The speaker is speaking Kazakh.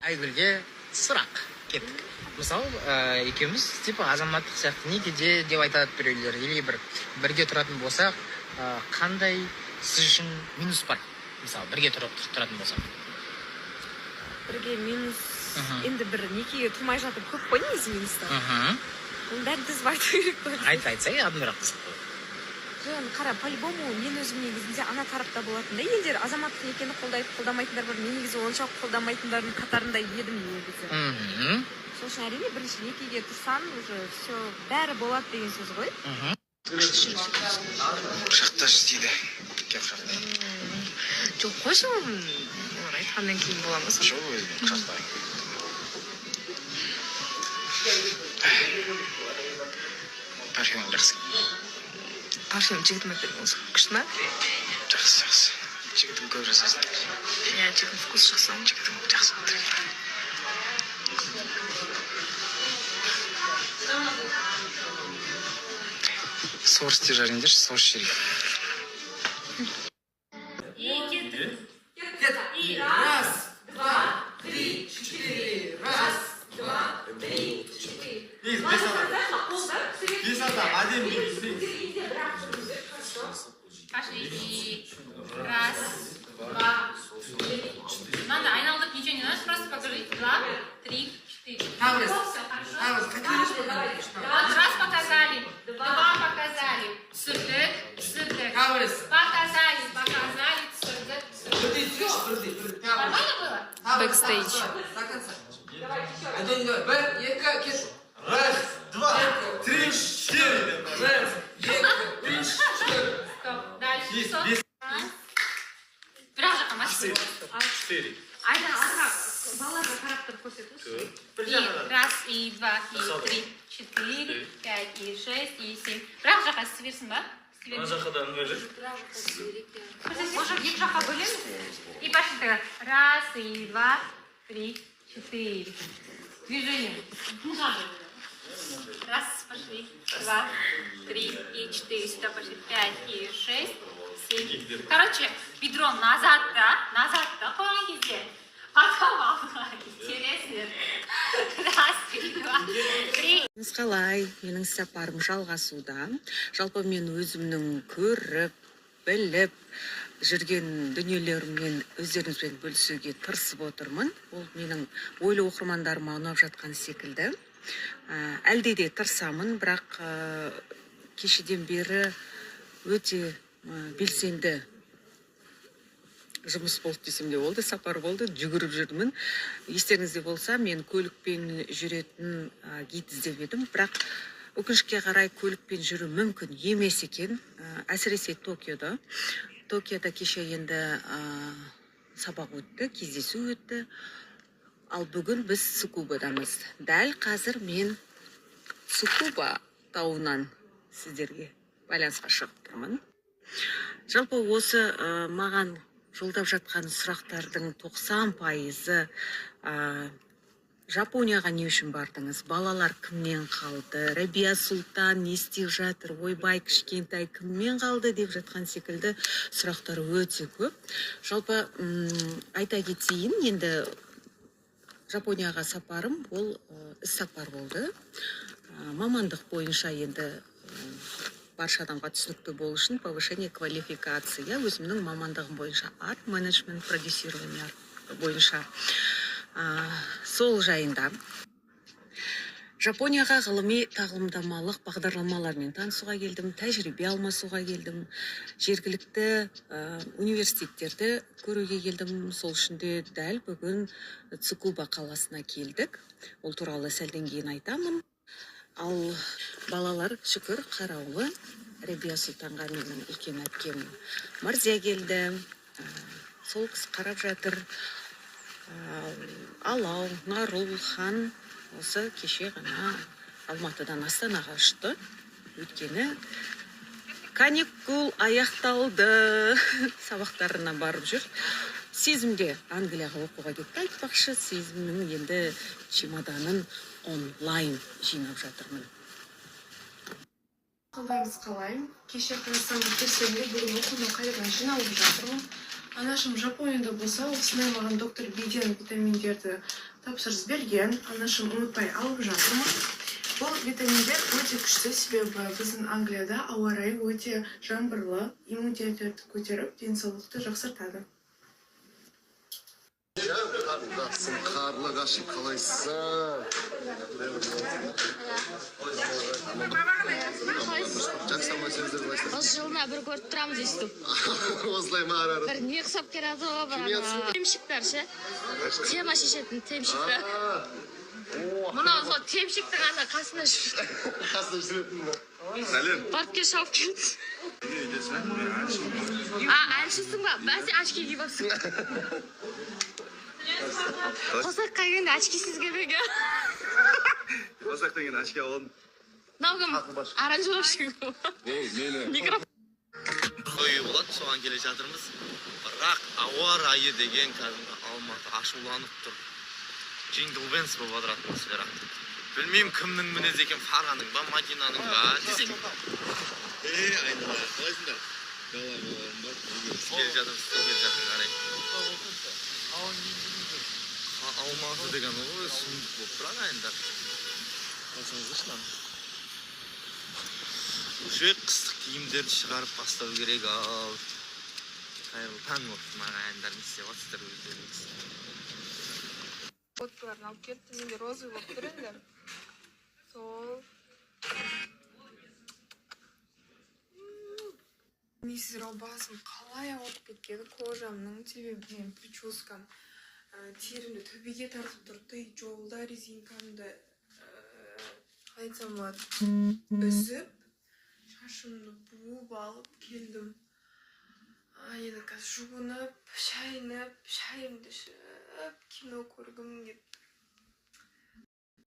Айгүлге сұрақ кеттік. Мысалы, екеуміз типа азаматтық сияқты некеде деп айтады біреулер, или бірге тұратын болсақ, қандай сіз үшін минус бар? Мысалы, бірге тұратын болсақ. Бірге минус, енді бір некеге тұрмай жатып көп қой негізі минустар. Оның бәрін тізіп айту керек қой. Айтсай, адым бірақ қысып қой. Жоқ, қара, по-любому мен өзім негізінде ана тарапта болатын да, елдер азаматтық некені қолдайды, қолдамайтындар бар. Мен негізі онша қолдамайтындардың қатарында едім негізі. Сол үшін әрине бірінші некеге тұрсаң, уже все бәрі болады деген сөз ғой. Құшақта жүздейді. Кеп құшақта. Жоқ, қойшы олар айтқаннан кейін бола ма? Жоқ, өзім құшақта. Парфюм жақсы. Парфюм жігітім өтпеді болса. Күшті ма? Жақсы. Жігітім көп жасасын. Иә, жігітім вкус жақсы. Жігітім жақсы. Соус те жарыңдаршы, соус жейік. И раз, два, три, четыре. Раз, два, три, четыре. Пошли. И раз, два, три. Надо, айналдык, ничего не надо, просто покажи. 2, 3, 4. Вот раз показали, два показали. Түсірдік. Показали, түсірдік. Нормально было? Бэкстейдж. Раз, два, три, четыре. Раз, два, три, четыре. Стоп. Дальше. Бірақ жаққа машина. 4. Айда, балаларға қарап тұрып көрсетіңізші. И раз, и два, и три, 4, 5, и 6, и 7. Бірақ жаққа істеберсің ба? Ана жақадан бөлек. Может, екі жаққа бөлеміз? И пошли тогда. Раз, и два, 3, 4. Движение. Раз, пошли. 2, 3, и 4. Сюда пошли. 5, и 6, 7. Короче, бедро назад, да, қойған кезде. Потом алдыға итересіңдер. Раз, 2, 3. Қалай, менің сапарым жалғасуда. Жалпы мен өзімнің көріп, біліп, жүрген дүниелеріммен өздеріңізбен бөлісуге тырысып отырмын. Ол менің ойлы оқырмандарыма ұнап жатқан секілді. Әлде де тырысамын, бірақ кешеден бері өте белсенді жұмыс болды десем де болды, сапар болды, жүгіріп жүрмін. Естеріңізде болса, мен көлікпен жүретін гид іздеп едім, бірақ өкінішке қарай көлікпен жүру мүмкін емес екен, әсіресе Токиода. Токиода кеше енді сабақ өтті, кездесу өтті. Ал бүгін біз Цукубадамыз. Дәл қазір мен Цукуба тауынан сіздерге байланысқа шығып тұрмын. Жалпы осы маған жолдап жатқан сұрақтардың 90%-ы Жапонияға не үшін бардыңыз? Балалар кіммен қалды? Рабия Султан не істеп жатыр? Ойбай, кішкентай кіммен қалды деп жатқан секілді сұрақтар өте көп. Жалпы айта кетейін, енді Жапонияға сапарым ол іс сапар болды. Мамандық бойынша енді барша адамға түсінікті болу үшін повышение квалификации. Өзімнің мамандығым бойынша арт менеджмент продюсирование бойынша. Сол жайында Жапонияға ғылыми тағылымдамалық бағдарламалармен танысуға келдім, тәжірибе алмасуға келдім, жергілікті университеттерді көруге келдім. Сол үшін де дәл бүгін Цукуба қаласына келдік. Ол туралы сәлден кейін айтамын. Ал балалар шүкір қараулы. Рабия Султанға менің үлкен әпкем Марзия келді. Сол кісі қарап жатыр. Алау, Нарул, Хан осы кеше ғана Алматыдан Астанаға ұшты. Өйткені каникул аяқталды. Сабақтарына барып жүр. Сезімге Англияға оқуға кетті. Айтпақшы, сезімнің енді чемоданын онлайн жинап жатырмын. Қалайыңыз қалай? Кеше Қазақстанға келсем де бүгін оқудан қайтадан жиналып жатырмын. Анашым Жапонияда болса, осындай маған доктор Биден витаминдерді тапсырыс берген. Анашым ұмытпай алып жатырмын. Бұл витаминдер өте күшті, себебі біздің Англияда ауа райы өте жаңбырлы, иммунитетті көтеріп, денсаулықты жақсартады. Жақсың, қарлы ғашық қалайсың? Жақсамай сөздер қалайсың? Осы жылына бір көріп тұрамыз естіп. Осылай ма ары? Бір не ұқсап келеді ғой, бір темшіктер ше. Тема шешетін темшіктер. Мынау сол темшіктің ана қасына жүреді. Қасына жүретін бе? Сәлем. Барып кел шауып келді. Әншісің ба? Бәсе очки киіп алыпсың. Қосаққа келгенде очкисіз келмеген. Қосақтан кейін очки алып. Мынау кім? Аранжировщик. Ол мені. Микрофон. Қойы болады, соған келе жатырмыз. Бірақ ауа райы деген кәдімгі Алматы ашуланып тұр. Джинглбенс болып атмосфера. Білмеймін кімнің мінез екен, Фараның ба, Мадинаның ба десек. Айналайын, қалайсыңдар? Келе жатырмыз, қарай. Алматы деген ой, сұмдық болып тұрады айында. Қалсаңыздаршылар. Уже қыстық киімдерді шығарып бастау керек ал. Қайырлы таң болып мағайындар не істеп жатсыздар өздеріңіз. Фоткаларын алып кетті, менде розы болып тұр енді. Сол. Мессер басым қалай ауырып кеткені кожамның, себебі мен прическам терімді төбеге тартып тұрды, жолда резинкамды қалай айтсам болады, үзіп, шашымды буып алып келдім. Енді қазір жуынып, шайынып, шайымды ішіп, кино көргім келіп